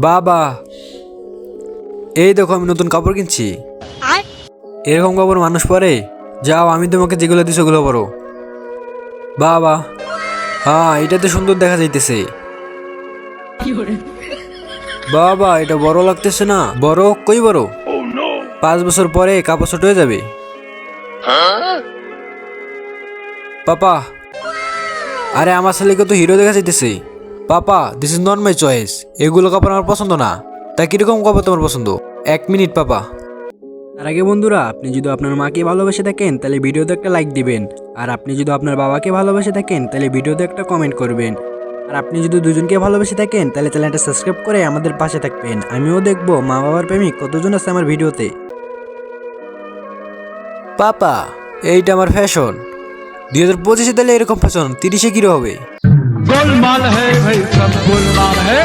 বাবা, এই দেখো আমি নতুন কাপড় কিনছি। এরকম কাপড় মানুষ পরে? যাও, আমি তোমাকে যেগুলো দিছি ওগুলো পরো। বাবা, হ্যাঁ এটাতে সুন্দর দেখা যাইতেছে। বাবা, এটা বড় লাগতেছে না? বড় কই বড়? 5 বছর পরে কাপড় ছোট হয়ে যাবে। পাপা, আরে আমার ছেলেকে তো হিরো দেখা যাইতেছে। Papa, this is not my choice. এগুলো কাপড় আমার পছন্দ না। তা কিরকম কাপড় তোমার পছন্দ? 1 মিনিট পাপা। তার আগে বন্ধুরা, আপনি যদি আপনার মাকে ভালোবেসে থাকেন তাহলে ভিডিওতে একটা লাইক দিবেন। আর আপনি যদি আপনার বাবাকে ভালোবেসে থাকেন তাহলে ভিডিওতে একটা কমেন্ট করবেন। আর আপনি যদি দুজনকে ভালোবেসে থাকেন তাহলে চ্যানেলটা সাবস্ক্রাইব করে আমাদের পাশে থাকবেন। আমিও দেখবো মা বাবার প্রেমিক কতজন আছে আমার ভিডিওতে। পাপা, এইটা আমার ফ্যাশন। 2025-এ তাহলে এরকম ফ্যাশন 30-এ কিরো হবে? गोलमाल है भाई, सब गोलमाल है।